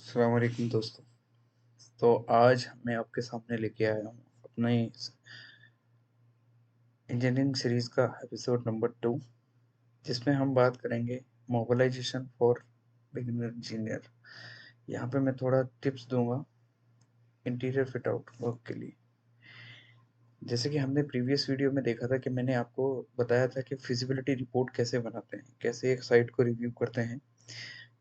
अस्सलाम वालेकुम दोस्तों। तो आज मैं आपके सामने लेके आया हूँ अपने इंजीनियरिंग सीरीज़ का एपिसोड नंबर 2, जिसमें हम बात करेंगे मोबिलाइजेशन फॉर बिगिनर इंजीनियर। यहाँ पे मैं थोड़ा टिप्स दूंगा इंटीरियर फिट आउट वर्क के लिए। जैसे कि हमने प्रीवियस वीडियो में देखा था कि मैंने आपको बताया था कि फिजिबिलिटी रिपोर्ट कैसे बनाते हैं, कैसे एक साइट को रिव्यू करते हैं।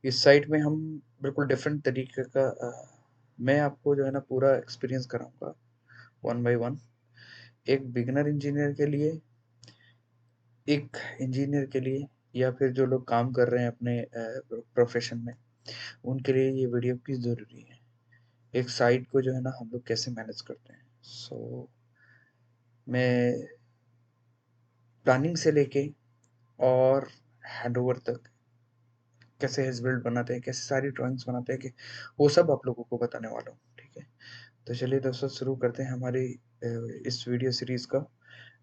इस साइट में हम बिल्कुल डिफरेंट तरीके का मैं आपको जो है ना पूरा एक्सपीरियंस कराऊंगा वन बाय वन। एक बिगिनर इंजीनियर के लिए, एक इंजीनियर के लिए, या फिर जो लोग काम कर रहे हैं अपने प्रोफेशन में, उनके लिए ये वीडियो क्यों ज़रूरी है। एक साइट को जो है ना हम लोग कैसे मैनेज करते हैं। मैं प्लानिंग से लेके और हैंडओवर तक कैसे हेज बिल्ड बनाते हैं, कैसे सारी ड्राइंग्स बनाते हैं, कि वो सब आप लोगों को बताने वाला हूँ। ठीक है, तो चलिए दोस्तों शुरू करते हैं हमारी इस वीडियो सीरीज़ का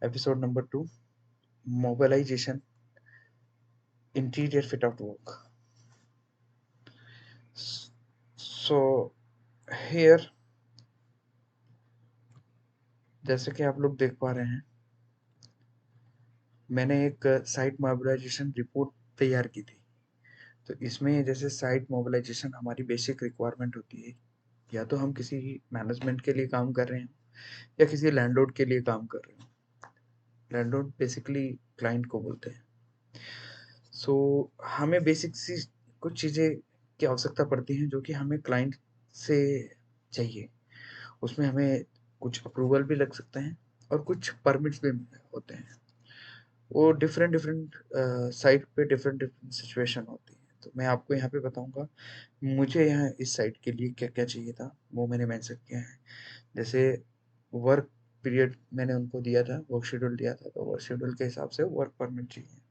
episode number 2, mobilisation interior fit out work. So here, जैसे कि आप लोग देख पा रहे हैं, मैंने एक साइट मोबिलाइजेशन रिपोर्ट तैयार की थी। तो इसमें जैसे साइट मोबिलाइजेशन हमारी बेसिक रिक्वायरमेंट होती है, या तो हम किसी मैनेजमेंट के लिए काम कर रहे हैं या किसी लैंडलॉर्ड के लिए काम कर रहे हैं। लैंडलॉर्ड बेसिकली क्लाइंट को बोलते हैं। सो हमें बेसिक सी कुछ चीज़ें की आवश्यकता पड़ती हैं जो कि हमें क्लाइंट से चाहिए। उसमें हमें कुछ अप्रूवल भी लग सकते हैं और कुछ परमिट्स भी होते हैं। वो डिफरेंट डिफरेंट साइट पे डिफरेंट डिफरेंट सिचुएशन होती है। तो मैं आपको यहाँ पे बताऊंगा मुझे यहाँ इस साइट के लिए क्या क्या चाहिए था, वो मैंने मेंशन किया है। जैसे वर्क पीरियड मैंने उनको दिया था, वर्क शेड्यूल दिया था, तो वर्क शेड्यूल के हिसाब से वर्क परमिट चाहिए।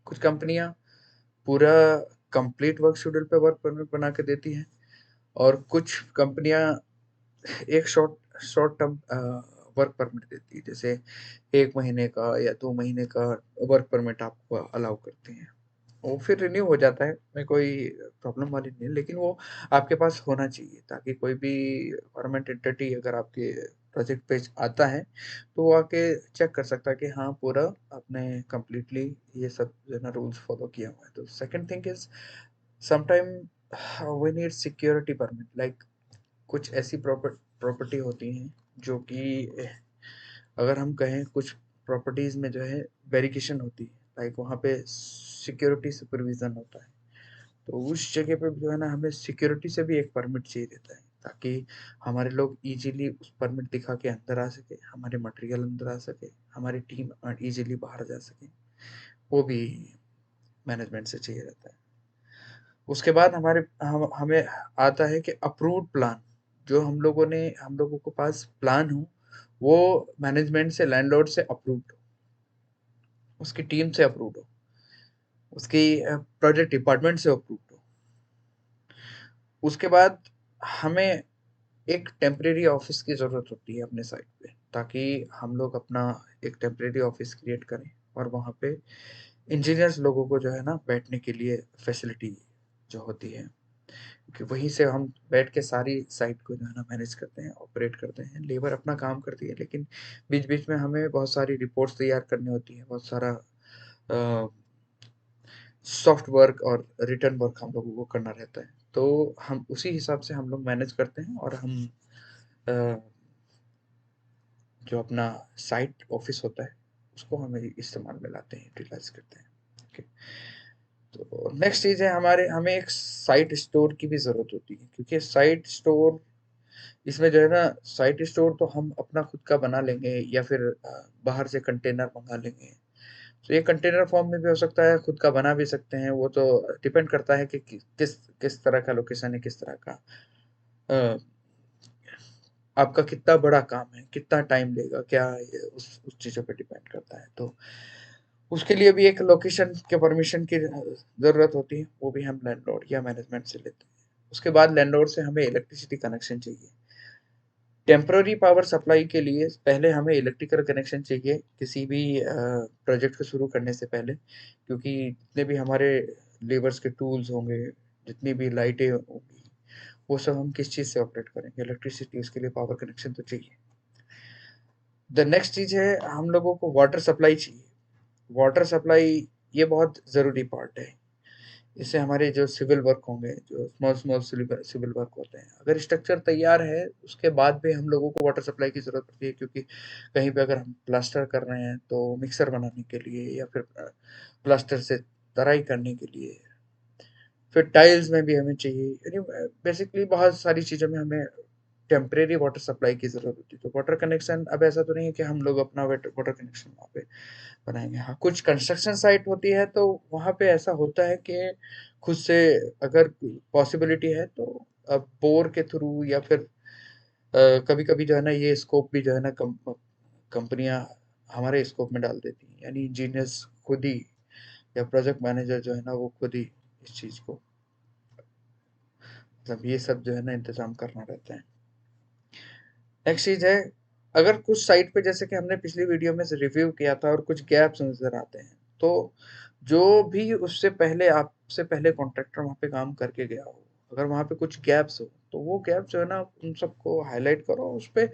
कुछ कंपनियां पूरा कंप्लीट वर्क शेड्यूल पे वर्क परमिट बना के देती हैं, और कुछ कंपनियां एक short short term work permit देती है, जैसे 1 महीने का या 2 महीने का वर्क परमिट आपको अलाउ करती हैं। वो फिर रिन्यू हो जाता है, में कोई प्रॉब्लम वाली नहीं है, लेकिन वो आपके पास होना चाहिए ताकि कोई भी गवर्नमेंट एंटिटी अगर आपके प्रोजेक्ट पे आता है तो वो आके चेक कर सकता है कि हाँ पूरा आपने कंप्लीटली ये सब जो है ना रूल्स फॉलो किया हुआ है। तो second thing is sometime we need security permit, like कुछ ऐसी प्रॉपर्टी होती हैं जो कि अगर हम कहें कुछ प्रॉपर्टीज में जो है वेरिफिकेशन होती है, लाइक वहाँ पे सिक्योरिटी सुपरविजन होता है। तो उस जगह पे जो है ना हमें सिक्योरिटी से भी एक परमिट चाहिए रहता है, ताकि हमारे लोग इजीली उस परमिट दिखा के अंदर आ सके, हमारे मटेरियल अंदर आ सके, हमारी टीम इजीली बाहर जा सके। वो भी मैनेजमेंट से चाहिए रहता है। उसके बाद हमें आता है कि अप्रूव्ड प्लान, जो हम लोगों के पास प्लान हो वो मैनेजमेंट से, लैंडलॉर्ड से अप्रूव्ड हो, उसकी टीम से अप्रूव्ड हो, उसकी प्रोजेक्ट डिपार्टमेंट से अप्रूव्ड हो। उसके बाद हमें एक टेम्परेरी ऑफिस की ज़रूरत होती है अपने साइट पे, ताकि हम लोग अपना एक टेम्परेरी ऑफिस क्रिएट करें और वहाँ पे इंजीनियर्स लोगों को जो है ना बैठने के लिए फैसिलिटी जो होती है, क्योंकि वहीं से हम बैठ के सारी साइट को जो है ना मैनेज करते हैं, ऑपरेट करते हैं। लेबर अपना काम करती है, लेकिन बीच बीच में हमें बहुत सारी रिपोर्ट्स तैयार करनी होती है, बहुत सारा सॉफ्ट वर्क और रिटर्न वर्क हम लोगों को करना रहता है। तो हम उसी हिसाब से हम लोग मैनेज करते हैं, और हम अ, जो अपना साइट ऑफिस होता है उसको हमें इस्तेमाल में लाते हैं, यूटिलाइज करते हैं। ओके, तो नेक्स्ट चीज़ है हमारे हमें एक साइट स्टोर की भी ज़रूरत होती है, क्योंकि साइट स्टोर, इसमें जो है ना साइट स्टोर तो हम अपना खुद का बना लेंगे या फिर बाहर से कंटेनर मंगा लेंगे। तो ये कंटेनर फॉर्म में भी हो सकता है, खुद का बना भी सकते हैं। वो तो डिपेंड करता है कि किस किस तरह का लोकेशन है, किस तरह का अ, आपका कितना बड़ा काम है, कितना टाइम लेगा, क्या ये उस चीज़ों पे डिपेंड करता है। तो उसके लिए भी एक लोकेशन के परमिशन की ज़रूरत होती है, वो भी हम लैंडलॉर्ड या मैनेजमेंट से लेते हैं। उसके बाद लैंडलॉर्ड से हमें इलेक्ट्रिसिटी कनेक्शन चाहिए। टेम्पररी पावर सप्लाई के लिए पहले हमें इलेक्ट्रिकल कनेक्शन चाहिए किसी भी प्रोजेक्ट को शुरू करने से पहले, क्योंकि जितने भी हमारे लेबर्स के टूल्स होंगे, जितनी भी लाइटें होंगी, वो सब हम किस चीज़ से ऑपरेट करेंगे, इलेक्ट्रिसिटी, उसके लिए पावर कनेक्शन तो चाहिए। द नेक्स्ट चीज़ है हम लोगों को वाटर सप्लाई चाहिए। वाटर सप्लाई ये बहुत ज़रूरी पार्ट है। इससे हमारे जो सिविल वर्क होंगे, जो स्मॉल स्मॉल सिविल वर्क होते हैं, अगर स्ट्रक्चर तैयार है उसके बाद भी हम लोगों को वाटर सप्लाई की ज़रूरत पड़ती है, क्योंकि कहीं पे अगर हम प्लास्टर कर रहे हैं तो मिक्सर बनाने के लिए, या फिर प्लास्टर से तराई करने के लिए, फिर टाइल्स में भी हमें चाहिए, यानी बेसिकली बहुत सारी चीज़ों में हमें टेम्परेरी वाटर सप्लाई की ज़रूरत होती है। तो वाटर कनेक्शन, अब ऐसा तो नहीं है कि हम लोग अपना वाटर कनेक्शन वहाँ पे बनाएंगे। हाँ, कुछ कंस्ट्रक्शन साइट होती है तो वहाँ पे ऐसा होता है कि खुद से अगर पॉसिबिलिटी है तो बोर के थ्रू, या फिर कभी कभी जो है ना ये स्कोप भी जो है ना कंपनियां हमारे स्कोप में डाल देती हैं, यानी इंजीनियर्स खुद ही या प्रोजेक्ट मैनेजर जो है ना वो खुद ही इस चीज़ को, मतलब ये सब जो है ना इंतजाम करना रहता है। नेक्स्ट चीज़ है, अगर कुछ साइट पे जैसे कि हमने पिछली वीडियो में से रिव्यू किया था और कुछ गैप्स नज़र आते हैं, तो जो भी उससे पहले आपसे पहले कॉन्ट्रैक्टर वहाँ पे काम करके गया हो, अगर वहाँ पे कुछ गैप्स हो तो वो गैप जो है ना उन सबको हाईलाइट करो, उस पे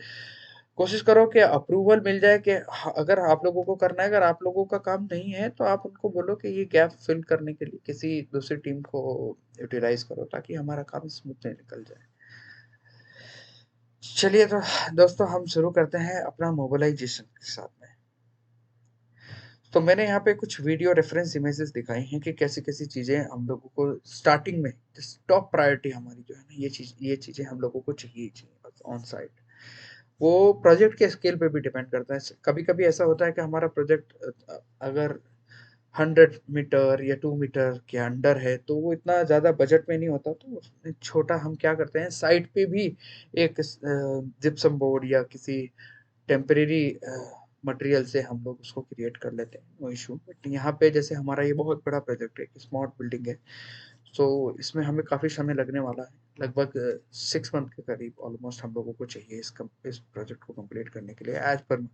कोशिश करो कि अप्रूवल मिल जाए कि अगर आप लोगों को करना है, अगर आप लोगों का काम नहीं है तो आप उनको बोलो कि ये गैप फिल करने के लिए किसी दूसरी टीम को यूटिलाइज करो, ताकि हमारा काम स्मूथली निकल जाए। चलिए तो दोस्तों हम शुरू करते हैं अपना मोबिलाइजेशन के साथ में। तो मैंने यहाँ पे कुछ वीडियो रेफरेंस इमेजेस दिखाई हैं कि कैसी कैसी चीज़ें हम लोगों को स्टार्टिंग में, टॉप प्रायोरिटी हमारी जो है ना, ये चीज़ें हम लोगों को चाहिए ऑन साइट। वो प्रोजेक्ट के स्केल पे भी डिपेंड करता है। कभी कभी ऐसा होता है कि हमारा प्रोजेक्ट अगर 100 मीटर या 2 मीटर के अंडर है तो वो इतना ज़्यादा बजट में नहीं होता, तो उसमें छोटा हम क्या करते हैं, साइट पे भी एक जिप्सम बोर्ड या किसी टेम्परेरी मटेरियल से हम लोग उसको क्रिएट कर लेते हैं, नो इशू। बट यहाँ पे जैसे हमारा ये बहुत बड़ा प्रोजेक्ट है, स्मार्ट बिल्डिंग है, तो इसमें हमें काफ़ी समय लगने वाला है, लगभग 6 मंथ के करीब ऑलमोस्ट हम लोगों को चाहिए इस प्रोजेक्ट को कंप्लीट करने के लिए, as per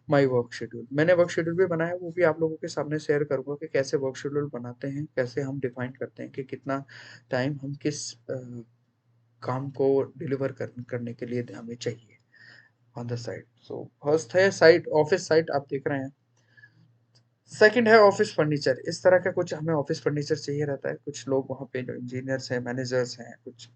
my work schedule. मैंने वर्क शेड्यूल भी बनाया, वो भी आप लोगों के सामने शेयर करूंगा कि कैसे वर्क शेड्यूल बनाते हैं, कैसे हम डिफाइन करते हैं कि कितना टाइम हम किस काम को डिलीवर करने के लिए हमें चाहिए on the site. So first है साइट, ऑफिस साइट आप देख रहे हैं। सेकंड है ऑफिस फर्नीचर। इस तरह का कुछ हमें ऑफिस फर्नीचर चाहिए रहता है। कुछ लोग वहाँ पे जो इंजीनियर्स हैं, मैनेजर्स हैं, कुछ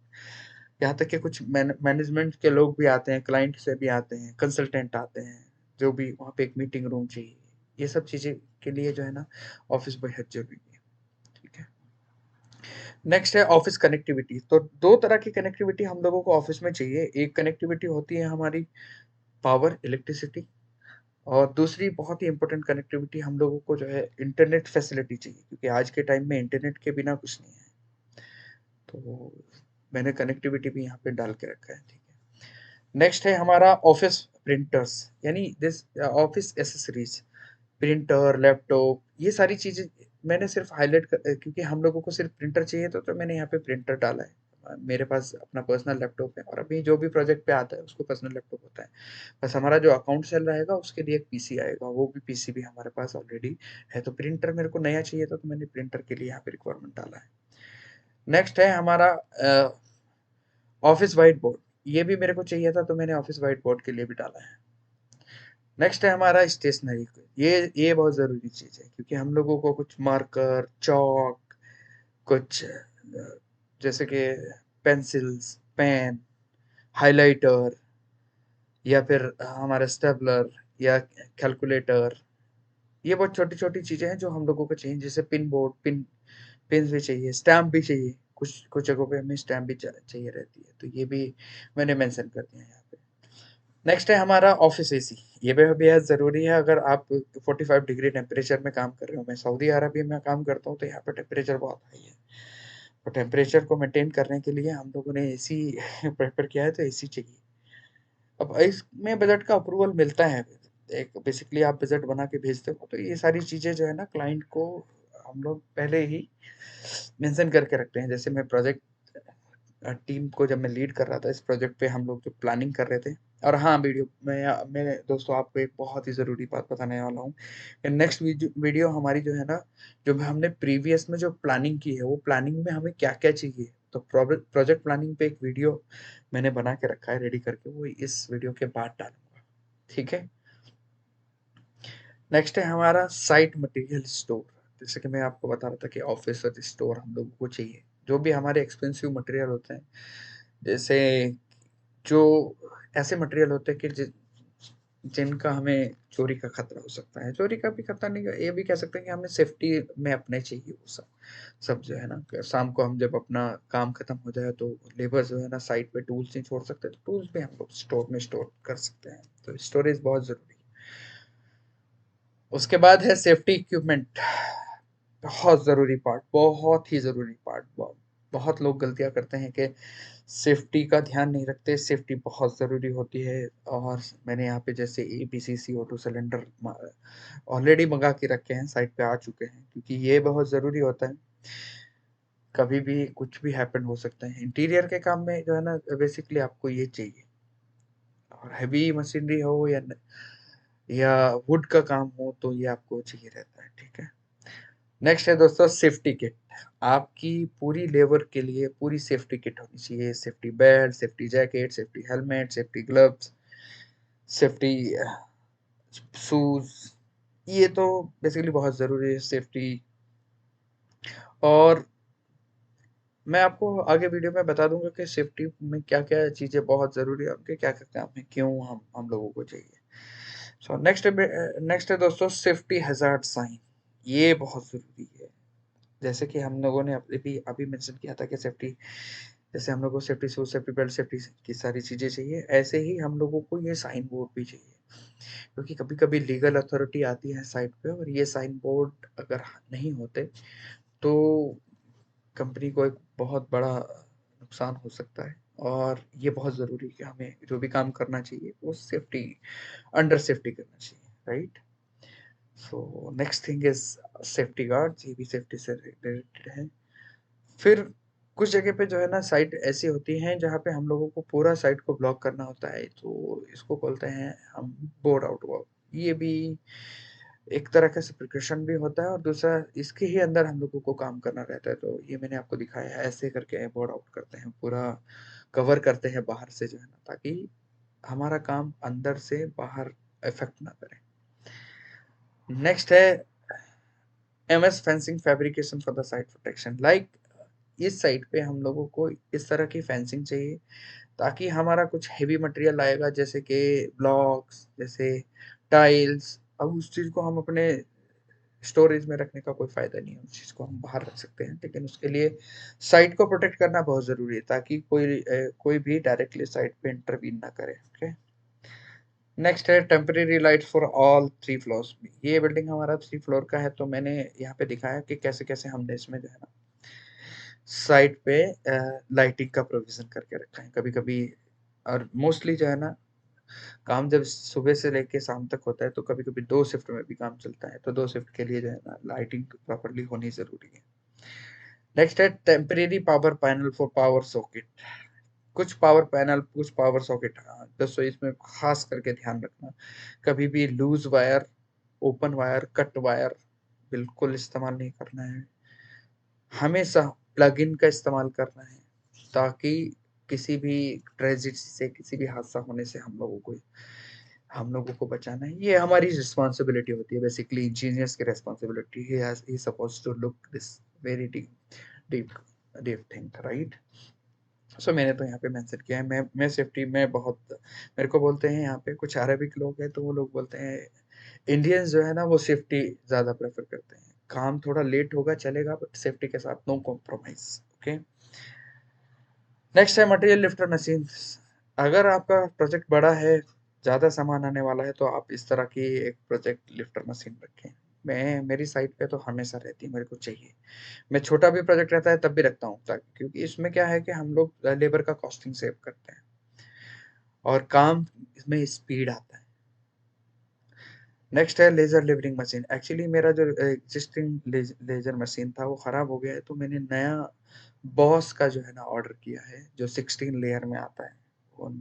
यहाँ तक कि कुछ मैनेजमेंट के लोग भी आते हैं, क्लाइंट से भी आते हैं, कंसल्टेंट आते हैं, जो भी वहाँ पे एक मीटिंग रूम चाहिए। ये सब चीज़ें के लिए जो है ना ऑफिस बेहद जरूरी है। ठीक है, नेक्स्ट है ऑफिस कनेक्टिविटी। तो दो तरह की कनेक्टिविटी हम लोगों को ऑफिस में चाहिए। एक कनेक्टिविटी होती है हमारी पावर, इलेक्ट्रिसिटी, और दूसरी बहुत ही इंपॉर्टेंट कनेक्टिविटी हम लोगों को जो है इंटरनेट फैसिलिटी चाहिए, क्योंकि आज के टाइम में इंटरनेट के बिना कुछ नहीं है। तो मैंने कनेक्टिविटी भी यहाँ पे डाल के रखा है। ठीक है, नेक्स्ट है हमारा ऑफिस प्रिंटर्स, यानी this office accessories, printer, laptop, ये सारी चीज़ें मैंने सिर्फ हाईलाइट कर, क्योंकि हम लोगों को सिर्फ प्रिंटर चाहिए तो मैंने यहाँ पे प्रिंटर डाला है। मेरे पास अपना पर्सनल लैपटॉप है, और अभी जो भी प्रोजेक्ट पे आता है उसको पर्सनल लैपटॉप होता है। बस हमारा जो अकाउंट चल रहेगा उसके लिए एक पीसी आएगा, वो भी पीसी भी हमारे पास ऑलरेडी है। तो प्रिंटर मेरे को नया चाहिए था, तो मैंने प्रिंटर के लिए यहाँ पे रिक्वायरमेंट डाला है। नेक्स्ट है हमारा ऑफिस वाइट बोर्ड। ये भी मेरे को चाहिए था, तो मैंने ऑफिस वाइट बोर्ड के लिए भी डाला है। नेक्स्ट है हमारा स्टेशनरी। ये बहुत ज़रूरी चीज़ है, क्योंकि हम लोगों को कुछ मार्कर, चौक, कुछ जैसे कि पेंसिल्स, पेन, हाइलाइटर, या फिर हमारा स्टेपलर या कैलकुलेटर, ये बहुत छोटी-छोटी चीज़ें हैं जो हम लोगों को चाहिए। जैसे पिन बोर्ड, पिन्स भी चाहिए, स्टैम्प भी चाहिए, कुछ कुछ जगहों पे हमें स्टैम्प भी चाहिए रहती है, तो ये भी मैंने मेंशन कर दिया है यहाँ पे। नेक्स्ट है हमारा ऑफिस एसी। ये भी बेहद ज़रूरी है। अगर आप 45 डिग्री टेम्परेचर में काम कर रहे हो, मैं सऊदी अरबिया में काम करता हूँ, तो यहाँ पे टेम्परेचर बहुत हाई है। तो टेम्परेचर को मेंटेन करने के लिए हम लोगों ने एसी प्रेफर किया है, तो एसी चाहिए। अब इसमें बजट का अप्रूवल मिलता है, एक बेसिकली आप बजट बना के भेजते हो, तो ये सारी चीज़ें जो है ना क्लाइंट को हम लोग पहले ही मेंशन करके रखते हैं। जैसे मैं प्रोजेक्ट टीम को जब मैं लीड कर रहा था इस प्रोजेक्ट पे, हम लोग जो प्लानिंग कर रहे थे। और हाँ, वीडियो मैं दोस्तों आपको एक बहुत ही ज़रूरी बात बताने वाला हूँ। नेक्स्ट वीडियो हमारी जो है ना, जो हमने प्रीवियस में जो प्लानिंग की है, वो प्लानिंग में हमें क्या क्या चाहिए तो प्रोजेक्ट प्लानिंग पे एक वीडियो मैंने बना के रखा है रेडी करके, वो इस वीडियो के बाद डालूंगा, ठीक है। नेक्स्ट है हमारा साइट मटेरियल स्टोर। जैसे कि मैं आपको बता रहा था कि ऑफिस और स्टोर हम लोगों को चाहिए, जो भी हमारे एक्सपेंसिव मटेरियल होते हैं, जैसे जो ऐसे मटेरियल होते हैं कि जिनका हमें चोरी का खतरा हो सकता है, चोरी का भी खतरा नहीं, ये भी कह सकते हैं कि हमें सेफ्टी में अपने चाहिए वो सब सब जो है ना, शाम को हम जब अपना काम खत्म हो जाए तो लेबर जो है ना साइट पे टूल्स नहीं छोड़ सकते, तो टूल्स भी हम लोग स्टोर में स्टोर कर सकते हैं, तो स्टोरेज बहुत जरूरी है। उसके बाद है सेफ्टी इक्विपमेंट, बहुत ज़रूरी पार्ट, बहुत ही ज़रूरी पार्ट। बहुत लोग गलतियाँ करते हैं कि सेफ्टी का ध्यान नहीं रखते, सेफ्टी बहुत ज़रूरी होती है। और मैंने यहाँ पे जैसे एबीसी CO2 सिलेंडर ऑलरेडी मंगा के रखे हैं, साइट पे आ चुके हैं, क्योंकि ये बहुत ज़रूरी होता है, कभी भी कुछ भी हैपन हो सकता है। इंटीरियर के काम में जो है ना बेसिकली आपको ये चाहिए, और हैवी मशीनरी हो या वुड का काम हो तो ये आपको चाहिए रहता है, ठीक है। नेक्स्ट है दोस्तों सेफ्टी किट। आपकी पूरी लेबर के लिए पूरी सेफ्टी किट होनी चाहिए, safety belt, safety jacket, safety helmet, safety gloves, safety shoes, ये तो बेसिकली बहुत ज़रूरी है सेफ्टी। और मैं आपको आगे वीडियो में बता दूंगा कि सेफ्टी में क्या क्या चीज़ें बहुत ज़रूरी है, उनके क्या क्या काम है, क्यों हम लोगों को चाहिए। सो नेक्स्ट है दोस्तों सेफ्टी हैजार्ड साइन, ये बहुत ज़रूरी है। जैसे कि हम लोगों ने अभी अभी मेंशन किया था कि सेफ्टी, जैसे हम लोगों को safety shoes, safety belt, safety की सारी चीज़ें चाहिए, ऐसे ही हम लोगों को ये साइन बोर्ड भी चाहिए, क्योंकि कभी कभी लीगल अथॉरिटी आती है साइट पे, और ये साइन बोर्ड अगर नहीं होते तो कंपनी को एक बहुत बड़ा नुकसान हो सकता है। और ये बहुत ज़रूरी है कि हमें जो भी काम करना चाहिए वो सेफ्टी, अंडर सेफ्टी करना चाहिए, right. So next thing is safety guard, ये भी सेफ्टी से रिलेटेड है। फिर कुछ जगह पे जो है ना साइट ऐसी होती हैं जहाँ पे हम लोगों को पूरा साइट को ब्लॉक करना होता है, तो इसको बोलते हैं हम बोर्ड आउट वर्क। ये भी एक तरह का प्रिकॉशन भी होता है, और दूसरा इसके ही अंदर हम लोगों को काम करना रहता है। तो ये मैंने आपको दिखाया है, ऐसे करके बोर्ड आउट करते हैं, पूरा कवर करते हैं बाहर से जो है ना, ताकि हमारा काम अंदर से बाहर इफेक्ट ना करे। नेक्स्ट है MS fencing fabrication for the site protection. Like इस साइट पे हम लोगों को इस तरह की फेंसिंग चाहिए ताकि हमारा कुछ हेवी मटेरियल आएगा, जैसे कि ब्लॉक्स, जैसे टाइल्स, अब उस चीज़ को हम अपने स्टोरेज में रखने का कोई फायदा नहीं है, उस चीज़ को हम बाहर रख सकते हैं, लेकिन उसके लिए साइट को प्रोटेक्ट करना बहुत ज़रूरी है ताकि कोई भी डायरेक्टली साइट पे इंटरवीन ना करे, ओके। नेक्स्ट है temporary light for all 3 floors. ये बिल्डिंग हमारा 3 फ्लोर का है, तो मैंने यहाँ पे दिखाया कि कैसे कैसे हमने इसमें जो है ना साइट पे लाइटिंग का प्रोविजन करके रखा है। कभी कभी और मोस्टली जो है ना काम जब सुबह से लेके शाम तक होता है, तो कभी कभी 2 शिफ्ट में भी काम चलता है, तो 2 शिफ्ट के लिए जो है ना लाइटिंग प्रॉपरली होनी जरूरी है। नेक्स्ट है temporary power panel for power socket. कुछ पावर पैनल, कुछ पावर सॉकेट, हाँ दोस्तों इसमें खास करके ध्यान रखना, कभी भी loose wire, open wire, cut wire बिल्कुल इस्तेमाल नहीं करना है। हमेशा प्लग इन का इस्तेमाल करना है, ताकि किसी भी ट्रेजिडी से, किसी भी हादसा होने से हम लोगों को बचाना है। ये हमारी रिस्पॉन्सिबिलिटी होती है, बेसिकली इंजीनियर्स की रिस्पॉन्सिबिलिटी है, he suppose to look this very deep deep thing, right. So मैंने तो यहाँ पे मेंशन किया है, मैं सेफ्टी में बहुत, मेरे को बोलते हैं यहाँ पे कुछ अरबिक लोग हैं, तो वो लोग बोलते हैं इंडियंस जो है ना वो सेफ्टी ज़्यादा प्रेफर करते हैं, काम थोड़ा लेट होगा चलेगा बट सेफ्टी के साथ नो कॉम्प्रोमाइज, ओके। नेक्स्ट है मटेरियल लिफ्टर मशीन। अगर आपका प्रोजेक्ट बड़ा है, ज़्यादा सामान आने वाला है, तो आप इस तरह की एक प्रोजेक्ट लिफ्टर मशीन रखें। मैं मेरी साइट पे तो हमेशा रहती है, मेरे को चाहिए। मैं छोटा भी प्रोजेक्ट रहता है तब भी रखता हूँ, ताकि क्योंकि इसमें क्या है कि हम लोग लेबर का कॉस्टिंग सेव करते हैं और काम इसमें स्पीड आता है। नेक्स्ट है लेजर लेवलिंग मशीन। एक्चुअली मेरा जो एग्जिस्टिंग लेजर मशीन था वो खराब हो गया है, तो मैंने नया बॉस का जो है ना ऑर्डर किया है, जो 16 लेयर में आता है वो,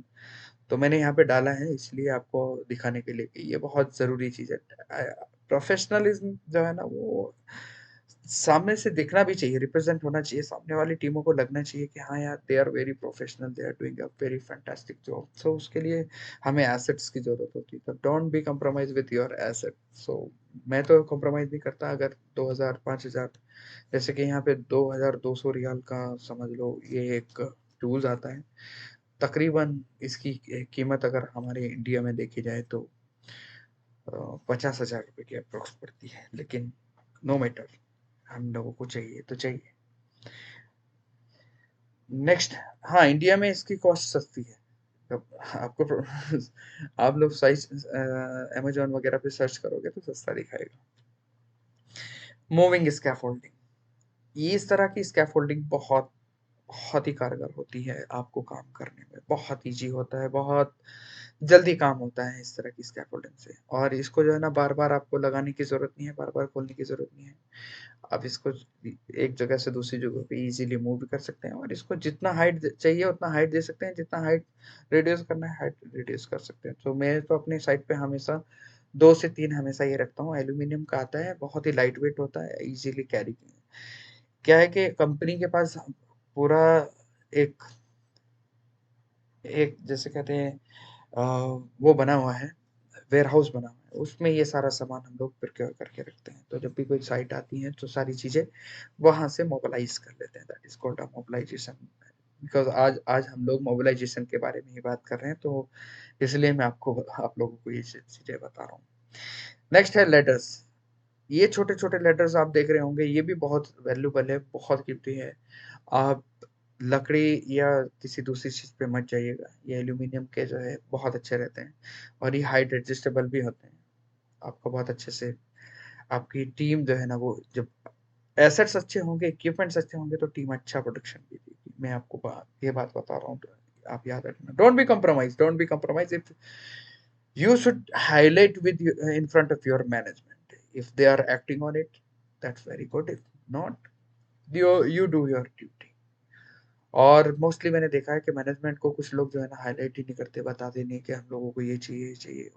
तो मैंने यहाँ पे डाला है इसलिए आपको दिखाने के लिए कि ये बहुत ज़रूरी चीज़ है। प्रोफेशनलिज्म जो है ना वो सामने से दिखना भी चाहिए, रिप्रेजेंट होना चाहिए, सामने वाली टीमों को लगना चाहिए कि हाँ यार, they are very professional, they are doing a very fantastic job. So उसके लिए हमें एसेट्स की जरूरत होती है, तो don't be compromise with your asset. So मैं तो कॉम्प्रोमाइज नहीं करता। अगर 2000 5000, जैसे कि यहाँ पे 2200 रियाल का समझ लो ये एक टूल्स आता है, तकरीबन इसकी कीमत अगर हमारे इंडिया में देखी जाए तो 50,000 रुपये की अप्रोक्स पड़ती है, लेकिन नो मैटर, हम लोगों को चाहिए तो चाहिए। नेक्स्ट, हाँ, इंडिया में इसकी कॉस्ट सस्ती है। अब आपको आप लोग साइज अमेजोन वगैरह पे सर्च करोगे तो सस्ता दिखाएगा। मूविंग स्कैफोल्डिंग, ये इस तरह की स्कैफोल्डिंग बहुत बहुत ही कारगर होती है, आपको काम करने में बहुत ईजी होता है, बहुत जल्दी काम होता है इस तरह की स्कैफोल्डिंग से। और इसको जो है ना, बार बार आपको लगाने की जरूरत नहीं है, बार बार खोलने की जरूरत नहीं है। आप इसको एक जगह से दूसरी जगह पे इजीली मूव भी कर सकते हैं, और इसको जितना हाइट चाहिए उतना हाइट दे सकते हैं, जितना हाइट रिड्यूस करना है हाइट रिड्यूस कर सकते हैं। तो मैं तो अपने साइड पे हमेशा 2 से 3 हमेशा ये रखता हूँ। एल्यूमिनियम का आता है, बहुत ही लाइट वेट होता है, इजीली कैरी। क्या है कि कंपनी के पास पूरा एक एक जैसे कहते हैं अ, वो बना हुआ है, वेयर हाउस बना हुआ है, उसमें ये सारा सामान हम लोग प्रिक्योर करके रखते हैं। तो जब भी कोई साइट आती है तो सारी चीजें वहां से मोबिलाइज कर लेते हैं। That is called a mobilisation. Because आज आज हम लोग मोबिलाइजेशन के बारे में ही बात कर रहे हैं, तो इसलिए मैं आपको आप लोगों को ये चीजें बता रहा हूँ। नेक्स्ट है लेटर्स। ये छोटे छोटे लेटर्स आप देख रहे होंगे, ये भी बहुत वैल्यूबल है, बहुत कीमती है। आप लकड़ी या किसी दूसरी चीज पे मत जाइएगा, ये एल्यूमिनियम के जो है बहुत अच्छे रहते हैं, और ये हाइट एडजस्टेबल भी होते हैं। आपको बहुत अच्छे से आपकी टीम जो है ना, वो जब एसेट्स अच्छे होंगे, इक्विपमेंट्स अच्छे होंगे, तो टीम अच्छा प्रोडक्शन भी देगी। मैं आपको ये बात बता रहा हूँ, तो आप याद रखना, don't be compromise, don't be compromise. If you should highlight with in front of your management, if they are acting on it, that's very good. If not, you do your duty. और mostly मैंने देखा है कि management को कुछ लोग जो है ना, हाईलाइट ही नहीं करते, बताते नहीं कि हम लोगों को ये चाहिए, ये चाहिए।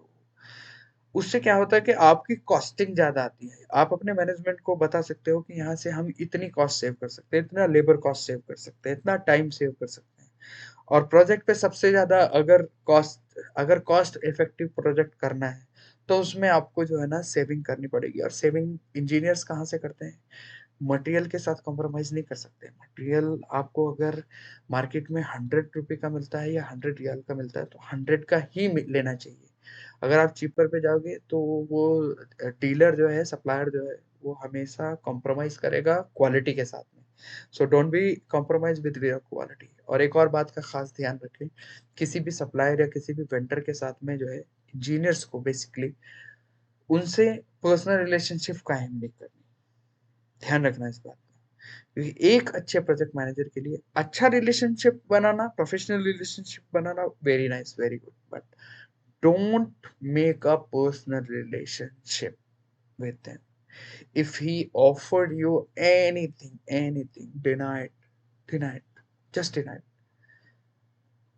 उससे क्या होता है कि आपकी कॉस्टिंग ज्यादा आती है। आप अपने मैनेजमेंट को बता सकते हो कि यहाँ से हम इतनी कॉस्ट सेव कर सकते हैं, इतना लेबर कॉस्ट सेव कर सकते हैं, इतना टाइम सेव कर सकते हैं। और प्रोजेक्ट पे सबसे ज्यादा अगर कॉस्ट इफेक्टिव प्रोजेक्ट करना है, तो उसमें आपको जो है ना सेविंग करनी पड़ेगी। और सेविंग इंजीनियर्स कहाँ से करते हैं? मटेरियल के साथ कॉम्प्रोमाइज नहीं कर सकते। मटेरियल आपको अगर मार्केट में 100 रुपये का मिलता है या 100 रियाल का मिलता है, तो 100 का ही लेना चाहिए। अगर आप चीपर पे जाओगे तो वो डीलर जो है, सप्लायर जो है, वो हमेशा कॉम्प्रोमाइज करेगा क्वालिटी के साथ में। So don't be compromise with your quality. और एक और बात का खास ध्यान रखें, किसी भी सप्लायर या किसी भी वेंडर के साथ में जो है, इंजीनियर्स को बेसिकली उनसे पर्सनल रिलेशनशिप कायम नहीं करनी। ध्यान रखना इस बात का, क्योंकि एक अच्छे प्रोजेक्ट मैनेजर के लिए अच्छा relationship banana, professional relationship banana, very nice, very good, but don't make a personal relationship with them. If he offered you anything, deny it, just deny it.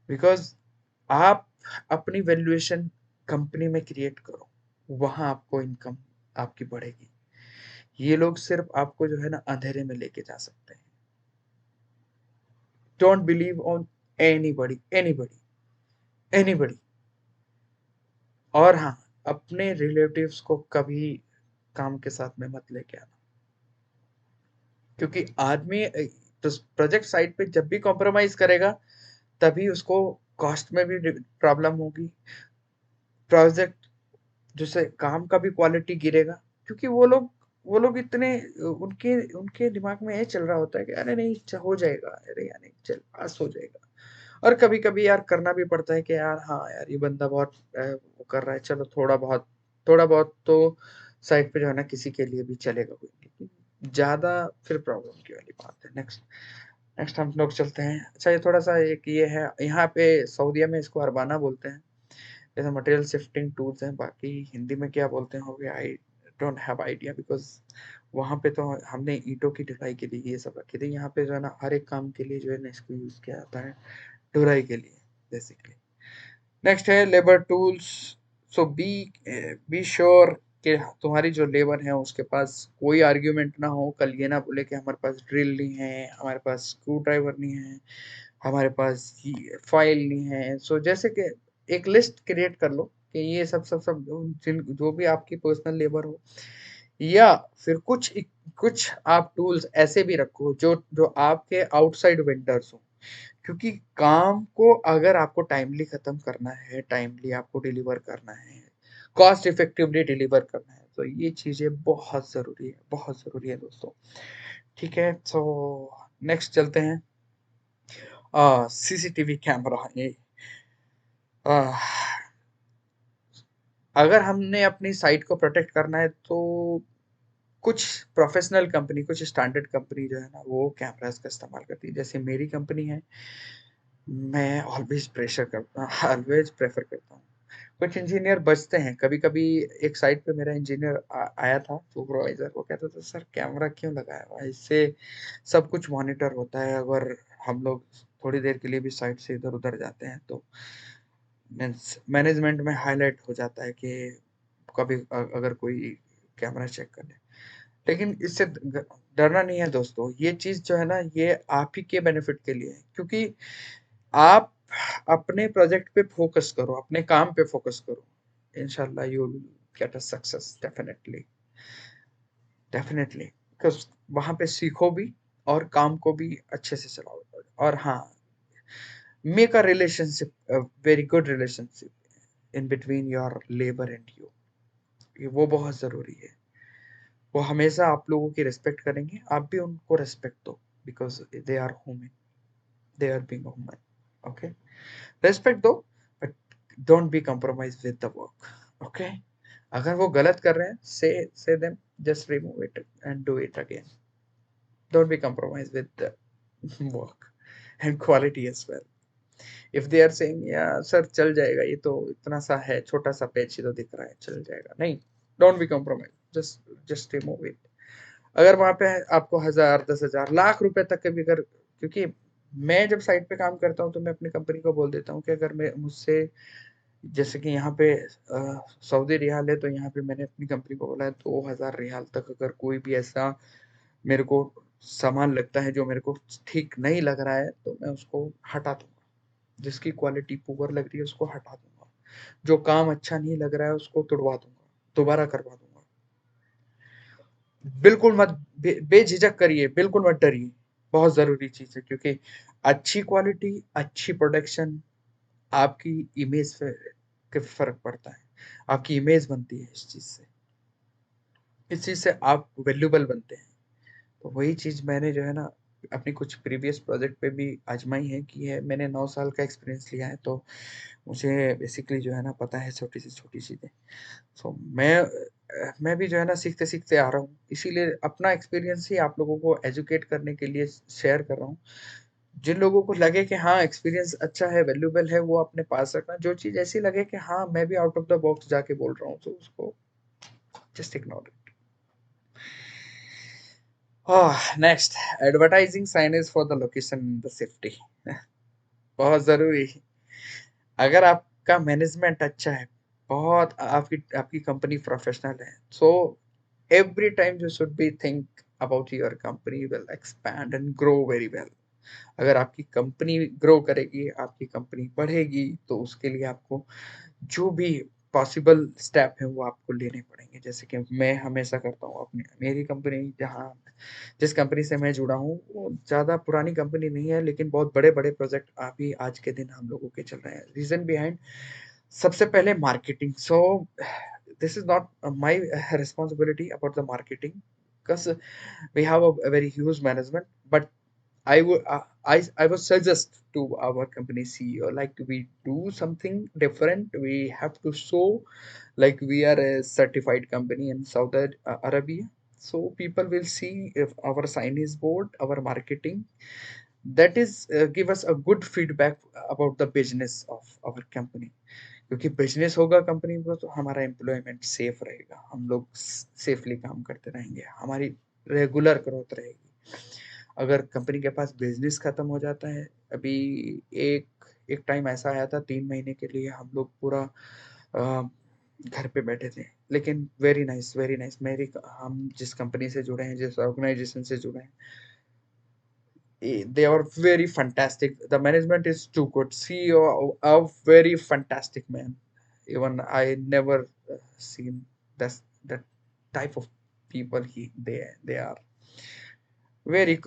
Because आप अपनी वैल्यूएशन कंपनी में create करो, वहां आपको income आपकी बढ़ेगी। ये लोग सिर्फ आपको जो है ना अंधेरे में लेके जा सकते हैं। Don't believe on anybody. और हाँ, अपने रिलेटिव्स को कभी काम के साथ में मत लेके आना, क्योंकि आदमी तो प्रोजेक्ट साइट पे जब भी कॉम्प्रोमाइज करेगा, तभी उसको कॉस्ट में भी प्रॉब्लम होगी, प्रोजेक्ट जैसे काम का भी क्वालिटी गिरेगा। क्योंकि वो लोग इतने उनके उनके दिमाग में ये चल रहा होता है कि अरे नहीं, हो जाएगा, अरे यार नहीं, चल पास हो जाएगा। और कभी कभी यार करना भी पड़ता है कि यार हाँ यार, ये बंदा बहुत वो कर रहा है, चलो थोड़ा बहुत तो साइड पे जो है ना, किसी के लिए भी चलेगा कोई, लेकिन ज्यादा फिर प्रॉब्लम की वाली बात है। नेक्स्ट नेक्स्ट हम लोग चलते हैं। अच्छा, ये थोड़ा सा एक ये है, यहाँ पे सऊदीया में इसको अरबाना बोलते हैं। जैसे मटेरियल शिफ्टिंग टूल्स हैं, बाकी हिंदी में क्या बोलते हैं होगे, I don't have idea, because वहाँ पे तो हमने ईंटों की ढुलाई के लिए ये सब रखी थी। यहाँ पे जो है ना, हर एक काम के लिए जो है ना, इसको यूज किया जाता है, ढुलाई के लिए बेसिकली। नेक्स्ट है labour tools. So be sure कि तुम्हारी जो लेबर है उसके पास कोई आर्ग्यूमेंट ना हो, कल ये ना बोले कि हमारे पास ड्रिल नहीं है, हमारे पास स्क्रू ड्राइवर नहीं है, हमारे पास फाइल नहीं है। सो जैसे कि एक लिस्ट क्रिएट कर लो कि ये सब जो भी आपकी पर्सनल लेबर हो, या फिर कुछ आप टूल्स ऐसे भी रखो जो जो आपके आउटसाइड वेंडर्स हो, क्योंकि काम को अगर आपको टाइमली खत्म करना है, टाइमली आपको डिलीवर करना है, कॉस्ट इफेक्टिवली डिलीवर करना है, तो ये चीजें बहुत जरूरी है, बहुत जरूरी है दोस्तों। ठीक है, तो नेक्स्ट चलते हैं। CCTV camera. ये आ, अगर हमने अपनी साइट को प्रोटेक्ट करना है तो कुछ प्रोफेशनल कंपनी, कुछ स्टैंडर्ड कंपनी जो है ना, वो कैमरास का इस्तेमाल करती है। जैसे मेरी कंपनी है, मैं ऑलवेज प्रेफर करता हूँ। कुछ इंजीनियर बचते हैं, कभी कभी एक साइट पे मेरा इंजीनियर आया था, सुपरवाइजर, वो कहता था सर कैमरा क्यों लगाया हुआ है, इससे सब कुछ मॉनिटर होता है, अगर हम लोग थोड़ी देर के लिए भी साइट से इधर उधर जाते हैं तो मैनेजमेंट में हाईलाइट हो जाता है कि कभी अगर कोई कैमरा चेक कर ले। लेकिन इससे डरना नहीं है दोस्तों, ये चीज जो है ना, ये आप ही के बेनिफिट के लिए है, क्योंकि आप अपने प्रोजेक्ट पे फोकस करो, अपने काम पे फोकस करो, इंशाल्लाह you will get a success, definitely, definitely, because वहां पे सीखो भी और काम को भी अच्छे से चलाओ। और हाँ, make a relationship, a very good relationship in between your labour and you, ये वो बहुत जरूरी है। वो हमेशा आप लोगों की रिस्पेक्ट करेंगे, आप भी उनको रिस्पेक्ट दो, because they are human, they are being human. Okay, respect दो, but don't be compromise with the work. Okay, अगर वो गलत कर रहे हैं, say them, just remove it and do it again. Don't be compromise with the work and quality as well. If they are saying yeah sir चल जाएगा, ये तो इतना सा है, छोटा सा पैच ही तो दिख रहा है, चल जाएगा, नहीं, don't be compromise, just remove it. अगर वहां पे आपको 1000, 10,000, लाख रुपए तक के भी अगर, क्योंकि मैं जब साइट पे काम करता हूँ तो मैं अपनी कंपनी को बोल देता हूँ कि अगर मैं मुझसे, जैसे कि यहाँ पे सऊदी रियाल है, तो यहाँ पे मैंने अपनी कंपनी को बोला है 2000 रियाल तक अगर कोई भी ऐसा मेरे को सामान लगता है जो मेरे को ठीक नहीं लग रहा है, तो मैं उसको हटा दूंगा। जिसकी क्वालिटी पुअर लग रही है उसको हटा दूंगा, जो काम अच्छा नहीं लग रहा है उसको तुड़वा दूंगा, दोबारा करवा दूंगा। बिल्कुल मत, बेझिझक करिए, बिल्कुल मत डरिए, बहुत जरूरी चीज है, क्योंकि अच्छी क्वालिटी, अच्छी प्रोडक्शन आपकी इमेज के फर्क पड़ता है, आपकी इमेज बनती है इस चीज से आप वैल्यूबल बनते हैं। तो वही चीज मैंने जो है ना अपनी कुछ प्रीवियस प्रोजेक्ट पे भी आजमाई है, की है, मैंने 9 साल का एक्सपीरियंस लिया है, तो मुझे बेसिकली जो है ना पता है छोटी से छोटी चीजें। सो मैं भी जो है ना सीखते सीखते आ रहा हूँ, इसीलिए अपना एक्सपीरियंस ही आप लोगों को एजुकेट करने के लिए शेयर कर रहा हूँ। जिन लोगों को लगे कि हाँ एक्सपीरियंस अच्छा है, वैल्यूबल है, वो अपने पास रखना। जो चीज ऐसी लगे कि हाँ मैं भी आउट ऑफ द बॉक्स जाके बोल रहा हूँ, तो उसको just ignore it. Next, advertising signage for the location the safety. बहुत जरूरी। अगर आपका मैनेजमेंट अच्छा है, बहुत आपकी आपकी कंपनी प्रोफेशनल है, so every time you should be think about your company will expand and grow very well. अगर आपकी कंपनी ग्रो करेगी, आपकी कंपनी बढ़ेगी, तो उसके लिए आपको जो भी पॉसिबल स्टेप है वो आपको लेने पड़ेंगे। जैसे कि मैं हमेशा करता हूँ, अपनी मेरी कंपनी जहाँ, जिस कंपनी से मैं जुड़ा हूँ, वो ज़्यादा पुरानी कंपनी नहीं है, लेकिन बहुत बड़े बड़े प्रोजेक्ट अभी आज के दिन हम लोगों के चल रहे हैं। रीजन बिहाइंड, सबसे पहले marketing. So this is not my responsibility about the marketing, because we have a very huge management, but I would I would suggest to our company CEO, like we do something different. We have to show like we are a certified company in Saudi Arabia. So people will see if our sign is board, our marketing. That is give us a good feedback about the business of our company. क्योंकि business होगा company में तो हमारा employment safe रहेगा, हम लोग safely काम करते रहेंगे, हमारी रेगुलर ग्रोथ रहेगी। अगर कंपनी के पास बिजनेस खत्म हो जाता है, अभी एक एक टाइम ऐसा आया था, 3 महीने के लिए हम लोग पूरा घर पे बैठे थे, लेकिन वेरी नाइस, वेरी नाइस। हम जिस कंपनी से जुड़े हैं, जिस ऑर्गेनाइजेशन से जुड़े हैं, they are very fantastic. The management is too good. CEO, a very fantastic man. Even I never seen that type of people. They are very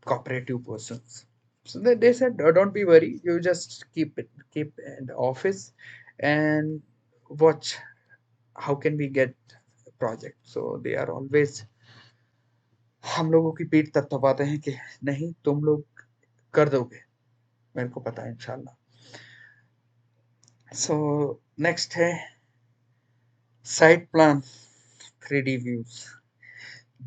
cooperative persons. So they said, don't be worried. You just keep in the office and watch how can we get project. So they are always हम लोगों की पीठ थपथपाते हैं कि नहीं तुम लोग कर दोगे, मेरे को पता है इंशाल्लाह। सो नेक्स्ट है साइट प्लान, 3D व्यूज।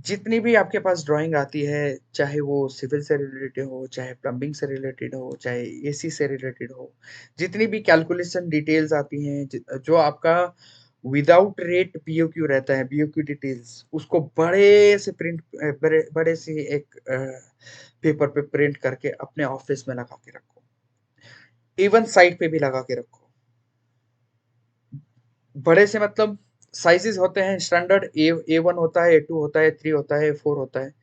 जितनी भी आपके पास ड्राइंग आती है, चाहे वो सिविल से रिलेटेड हो, चाहे प्लम्बिंग से रिलेटेड हो, चाहे एसी से रिलेटेड हो, जितनी भी कैलकुलेशन डिटेल्स आती हैं, जो आपका विदाउट रेट बीओक्यू रहता है, बीओक्यू डिटेल्स, उसको बड़े से एक पेपर पे प्रिंट करके अपने ऑफिस में लगा के रखो, इवन साइट पे भी लगा के रखो। बड़े से मतलब साइजेस होते हैं स्टैंडर्ड, A1 होता है, A2 होता है, A3 होता है, A4 होता है।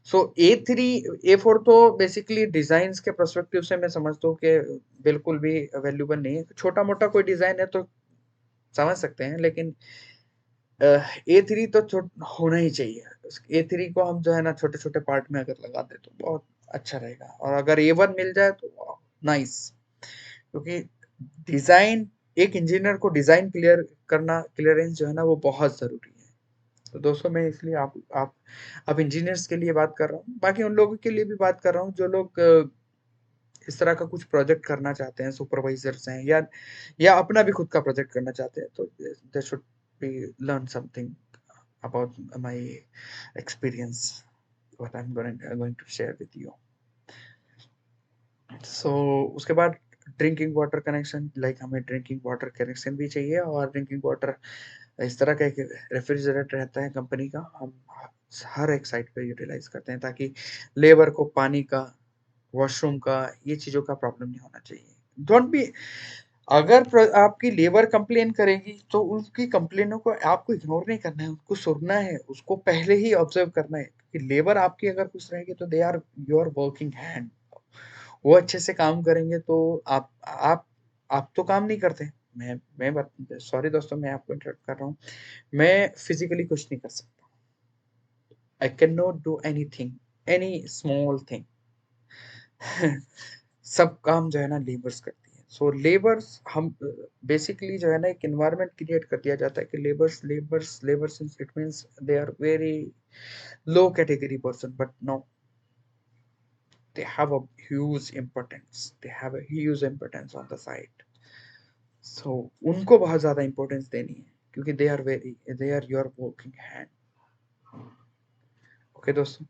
सो A3 A4 तो बेसिकली डिजाइन के पर्सपेक्टिव से मैं समझता हूँ कि बिल्कुल भी वैल्यूबल नहीं है। छोटा मोटा कोई डिजाइन है तो समझ सकते हैं, लेकिन A3 तो होना ही चाहिए। A3 को हम जो है ना छोटे छोटे पार्ट में अगर लगा दे तो बहुत अच्छा रहेगा, और अगर A1 मिल जाए तो नाइस। क्योंकि डिजाइन, एक इंजीनियर को डिजाइन क्लियरेंस जो है ना वो बहुत जरूरी है। तो दोस्तों मैं इसलिए आप इंजीनियर्स के लिए बात कर रहा हूँ, बाकी उन लोगों के लिए भी बात कर रहा हूँ जो लोग इस तरह का कुछ प्रोजेक्ट करना चाहते हैं, सुपरवाइजर्स हैं, या अपना भी खुद का प्रोजेक्ट करना चाहते हैं, तो they should be learn something about my experience what I am going to share with you. So उसके बाद ड्रिंकिंग वाटर कनेक्शन, लाइक हमें ड्रिंकिंग वाटर कनेक्शन भी चाहिए, और ड्रिंकिंग वाटर इस तरह का एक रेफ्रिजरेटर रहता है कंपनी का, हम हर एक साइट पे यूटिलाइज करते हैं, ताकि लेबर को पानी का, वॉशरूम का, ये चीज़ों का प्रॉब्लम नहीं होना चाहिए। डोंट बी, अगर आपकी लेबर कंप्लेन करेगी तो उसकी कंप्लेनों को आपको इग्नोर नहीं करना है, उसको सुनना है, उसको पहले ही ऑब्जर्व करना है कि लेबर आपकी अगर खुश रहेगी तो they are your working hand. वो अच्छे से काम करेंगे तो आप तो काम नहीं करते। मैं सॉरी दोस्तों, मैं आपको इंटरप्ट कर रहा हूँ। मैं फिजिकली कुछ नहीं कर सकता। I can not do anything, any small thing. सब काम जो है ना लेबर्स करती है। सो लेबर्स हम बेसिकली जो है ना एक एनवायरनमेंट क्रिएट कर दिया जाता है कि labours it means they are very low category person, but no, they have a huge importance on the site. So उनको बहुत ज्यादा इंपॉर्टेंस देनी है, क्योंकि they are your working hand. Okay दोस्तों,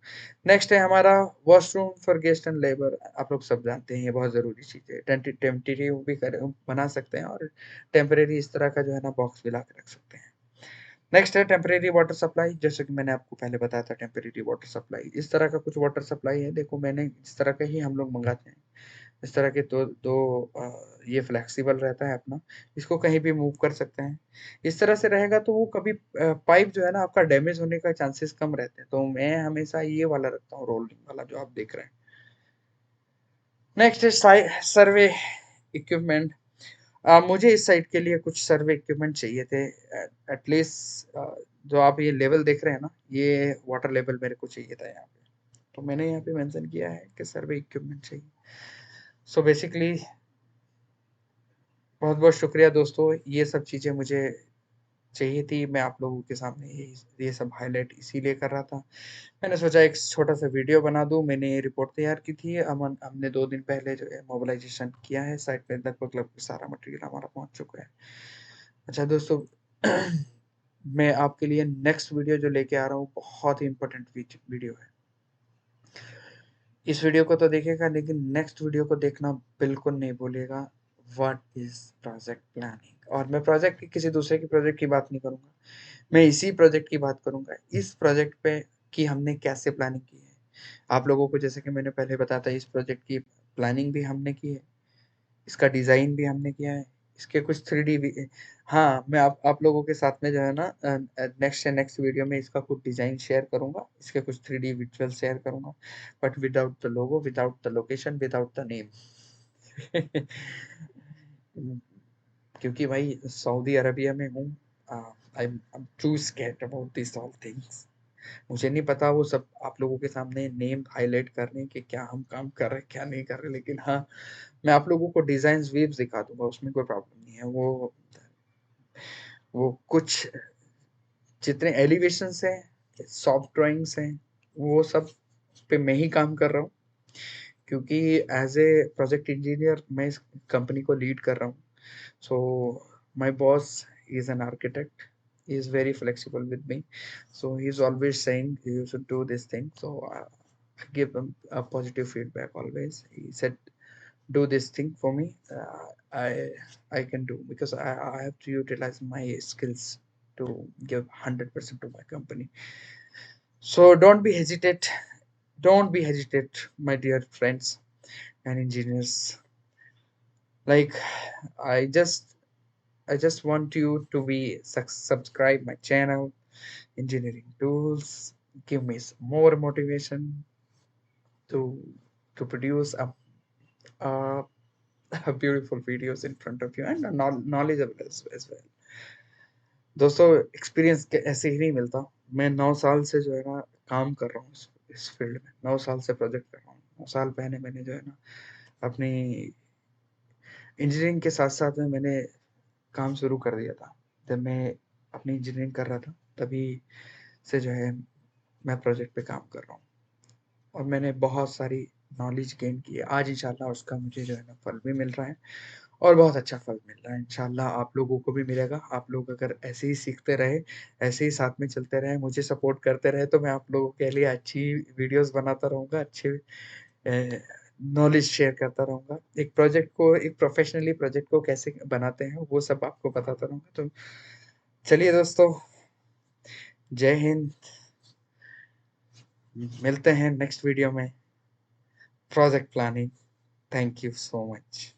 नेक्स्ट है हमारा washroom for guest and labour. आप लोग सब जानते हैं ये बहुत जरूरी चीज है। टेम्परेरी भी बना सकते हैं, और टेम्परेरी इस तरह का जो है ना बॉक्स भी ला के रख सकते हैं। नेक्स्ट है टेम्परेरी वाटर सप्लाई। जैसे कि मैंने आपको पहले बताया था, टेम्परेरी वाटर सप्लाई इस तरह का कुछ वाटर सप्लाई है। देखो मैंने इस तरह का ही हम लोग मंगाते हैं। इस तरह के दो दो ये फ्लेक्सिबल रहता है अपना, इसको कहीं भी मूव कर सकते हैं। इस तरह से रहेगा तो वो कभी पाइप जो है ना आपका डैमेज होने का चांसेस कम रहते हैं। तो मैं हमेशा ये वाला रखता हूँ, रोलिंग वाला जो आप देख रहे हैं। नेक्स्ट है सर्वे इक्विपमेंट। मुझे इस साइट के लिए कुछ सर्वे इक्विपमेंट चाहिए थे। एटलीस्ट जो आप ये लेवल देख रहे हैं ना, ये वाटर लेवल मेरे को चाहिए था यहाँ पे। तो मैंने यहाँ पे मेंशन किया है कि सर्वे इक्विपमेंट चाहिए। सो बेसिकली बहुत बहुत शुक्रिया दोस्तों, ये सब चीज़ें मुझे चाहिए थी। मैं आप लोगों के सामने ये सब हाईलाइट इसीलिए कर रहा था। मैंने सोचा एक छोटा सा वीडियो बना दूं। मैंने ये रिपोर्ट तैयार की थी, हमने 2 दिन पहले जो है मोबिलाइजेशन किया है। साइट पे लगभग सारा मटेरियल हमारा पहुंच चुका है। अच्छा दोस्तों, मैं आपके लिए नेक्स्ट वीडियो जो लेके आ रहा हूँ बहुत ही इंपॉर्टेंट वीडियो है। इस वीडियो को तो देखेगा, लेकिन नेक्स्ट वीडियो को देखना बिल्कुल नहीं भूलिएगा। What is project planning. और मैं प्रोजेक्ट की किसी दूसरे की प्रोजेक्ट की बात नहीं करूंगा, मैं इसी प्रोजेक्ट की बात करूंगा। इस प्रोजेक्ट पे कि हमने कैसे प्लानिंग की है। आप लोगों को जैसे कि मैंने पहले बताया था, इस प्रोजेक्ट की प्लानिंग भी हमने की है, इसका डिज़ाइन भी हमने किया है, इसके कुछ 3D भी। हाँ, मैं आप लोगों के साथ में जो है ना नेक्स्ट वीडियो में इसका कुछ डिज़ाइन शेयर करूँगा, इसके कुछ 3D विजुअल शेयर करूँगा, but without the logo, without the location, without the name. क्योंकि भाई सऊदी अरबिया में हूँ, I am too scared about this all things. मुझे नहीं पता वो सब आप लोगों के सामने नेम हाइलाइट करने कि क्या हम काम कर रहे हैं, क्या नहीं कर रहे, लेकिन हाँ, मैं आप लोगों को डिज़ाइन्स वीव्स दिखा दूँगा, उसमें कोई प्रॉब्लम नहीं है। वो कुछ जितने एलिवेशंस हैं, सॉफ्ट ड्राइंग्स हैं, वो सब पे मैं ही काम कर रहा हूँ, क्योंकि एज़ ए प्रोजेक्ट इंजीनियर मैं इस कंपनी को लीड कर रहा हूँ। So my boss is an architect. He is very flexible with me. So he's always saying you should do this thing. So I give him a positive feedback always. He said, "Do this thing for me. I can do because I have to utilize my skills to give 100% to my company." So don't be hesitate. Don't be hesitate, my dear friends and engineers. Like I just I just want you to be subscribe my channel, Engineering Tools. Give me some more motivation to produce a, a beautiful videos in front of you and knowledgeable as well. दोस्तों experience ऐसे ही नहीं मिलता। मैं 9 साल से जो है ना काम कर रहा हूँ इस फील्ड में, 9 साल से प्रोजेक्ट कर रहा हूँ। 9 साल पहले मैंने जो है ना अपनी इंजीनियरिंग के साथ-साथ में मैंने काम शुरू कर दिया था। जब मैं अपनी इंजीनियरिंग कर रहा था, तभी से जो है मैं प्रोजेक्ट पे काम कर रहा हूँ और मैंने बहुत सारी नॉलेज गेन की है। आज इंशाल्लाह उसका मुझे जो है ना फल भी मिल रहा है और बहुत अच्छा फल मिल रहा है। इंशाल्लाह आप लोगों को भी मिलेगा। आप लोग अगर ऐसे ही सीखते रहे, ऐसे ही साथ में चलते रहे, मुझे सपोर्ट करते रहे, तो मैं आप लोगों के लिए अच्छी वीडियोज़ बनाता रहूँगा, अच्छे नॉलेज शेयर करता रहूँगा। एक प्रोफ़ेशनली प्रोजेक्ट को कैसे बनाते हैं, वो सब आपको बताता रहूँगा। तो चलिए दोस्तों, जय हिंद। मिलते हैं नेक्स्ट वीडियो में, project planning. Thank you so much.